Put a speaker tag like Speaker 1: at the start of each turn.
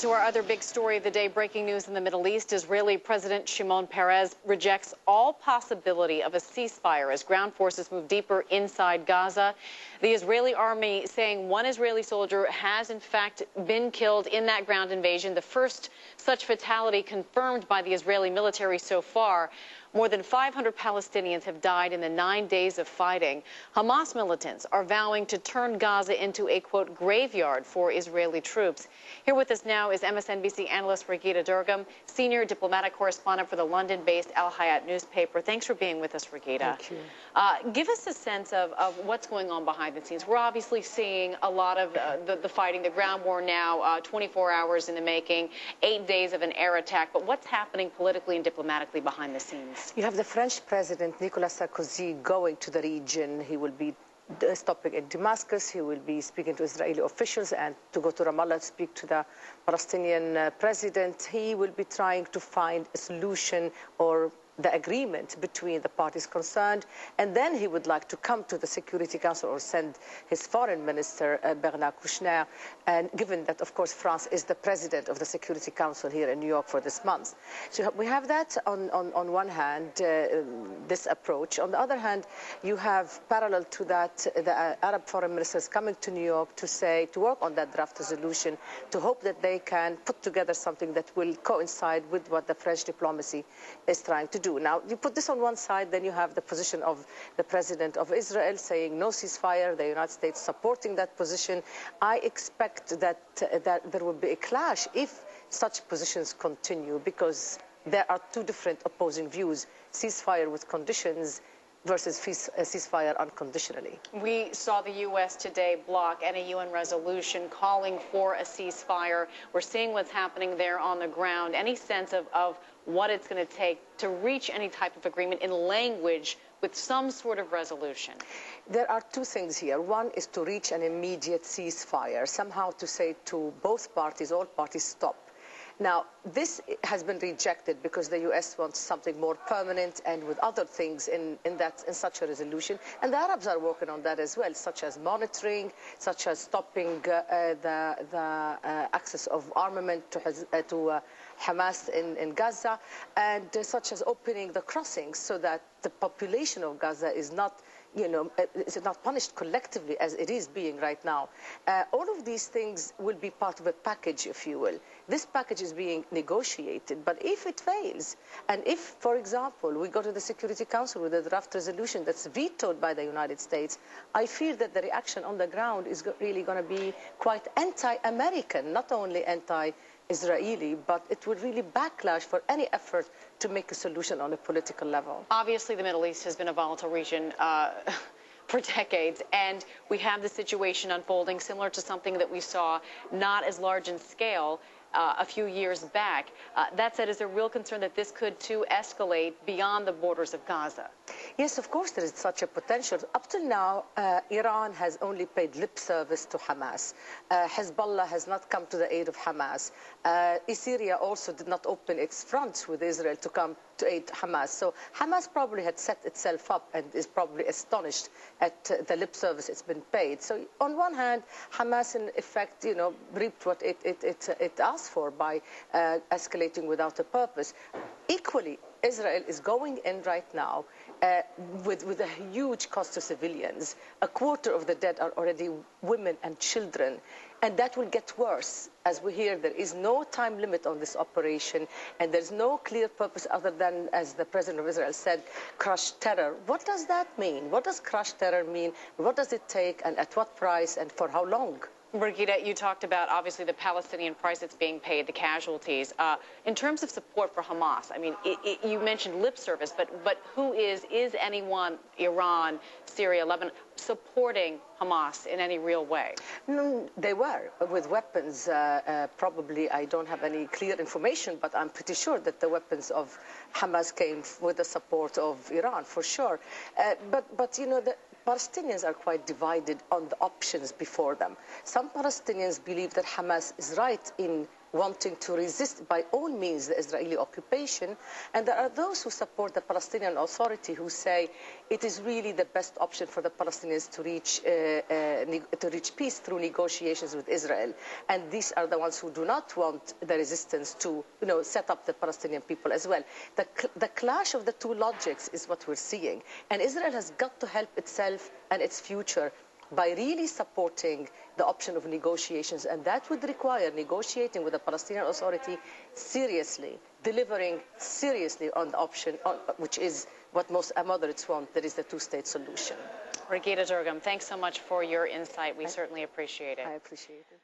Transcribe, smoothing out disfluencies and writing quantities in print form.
Speaker 1: To our other big story of the day, breaking news in the Middle East. Israeli President Shimon rejects all possibility of a ceasefire as ground forces move deeper inside Gaza. The Israeli army saying one Israeli soldier has in fact been killed in that ground invasion, the first such fatality confirmed by the Israeli military so far. More than 500 Palestinians have died in the 9 days of fighting. Hamas militants are vowing to turn Gaza into a, quote, graveyard for Israeli troops. Here with us now is MSNBC analyst Raghida Dergham, senior diplomatic correspondent for the London-based Al Hayat newspaper. Thanks for being with us, Raghida.
Speaker 2: Thank you.
Speaker 1: Give us a sense of what's going on behind the scenes. We're obviously seeing a lot of the fighting, the ground war now, 24 hours in the making, 8 days of an air attack. But what's happening politically and diplomatically behind the scenes?
Speaker 2: You have the French President Nicolas Sarkozy going to the region. He will be stopping in Damascus. He will be speaking to Israeli officials and to go to Ramallah to speak to the Palestinian president. He will be trying to find a solution or the agreement between the parties concerned, and then he would like to come to the Security Council or send his foreign minister, Bernard Kouchner, and given that, of course, France is the president of the Security Council here in New York for this month. So we have that on one hand, this approach. On the other hand, you have parallel to that, the Arab foreign ministers coming to New York to work on that draft resolution, to hope that they can put together something that will coincide with what the French diplomacy is trying to do. Now, you put this on one side, then you have the position of the president of Israel saying no ceasefire, the United States supporting that position. I expect that there will be a clash if such positions continue, because there are two different opposing views: ceasefire with conditions versus ceasefire unconditionally.
Speaker 1: We saw the U.S. today block any UN resolution calling for a ceasefire. We're seeing what's happening there on the ground. Any sense of what it's going to take to reach any type of agreement in language with some sort of resolution?
Speaker 2: There are two things here. One is to reach an immediate ceasefire, somehow to say to both parties, all parties, stop. Now, this has been rejected because the U.S. wants something more permanent and with other things in such a resolution. And the Arabs are working on that as well, such as monitoring, such as stopping the access of armament to Hamas in Gaza, and such as opening the crossings so that the population of Gaza is not punished collectively as it is being right now. All of these things will be part of a package, if you will. This package is being negotiated, but if it fails, and if, for example, we go to the Security Council with a draft resolution that's vetoed by the United States, I fear that the reaction on the ground is really going to be quite anti-American, not only anti-Israeli, but it would really backlash for any effort to make a solution on a political level.
Speaker 1: Obviously, the Middle East has been a volatile region for decades, and we have the situation unfolding similar to something that we saw, not as large in scale, a few years back. That said, is there real concern that this could, too, escalate beyond the borders of Gaza?
Speaker 2: Yes, of course, there is such a potential. Up till now, Iran has only paid lip service to Hamas. Hezbollah has not come to the aid of Hamas. Syria also did not open its fronts with Israel to come to aid Hamas. So Hamas probably had set itself up and is probably astonished at the lip service it's been paid. So on one hand, Hamas in effect, reaped what it asked for by escalating without a purpose. Equally, Israel is going in right now with a huge cost to civilians. A quarter of the dead are already women and children. And that will get worse. As we hear, there is no time limit on this operation, and there's no clear purpose other than, as the president of Israel said, crush terror. What does that mean? What does crush terror mean? What does it take, and at what price, and for how long?
Speaker 1: Raghida, you talked about, obviously, the Palestinian price that's being paid, the casualties. In terms of support for Hamas, I mean, you mentioned lip service, but who is anyone, Iran, Syria, Lebanon, supporting Hamas in any real way?
Speaker 2: No, they were, with weapons. Probably, I don't have any clear information, but I'm pretty sure that the weapons of Hamas came with the support of Iran, for sure. But the Palestinians are quite divided on the options before them. Some Palestinians believe that Hamas is right in wanting to resist by all means the Israeli occupation, and there are those who support the Palestinian Authority who say it is really the best option for the Palestinians to reach peace through negotiations with Israel. And these are the ones who do not want the resistance to, set up the Palestinian people as well. The clash of the two logics is what we're seeing, and Israel has got to help itself and its future by really supporting the option of negotiations, and that would require negotiating with the Palestinian Authority seriously, delivering seriously on the option, which is what most moderates want, that is the two-state solution.
Speaker 1: Raghida Dergham, thanks so much for your insight. We certainly appreciate it.
Speaker 2: I appreciate it.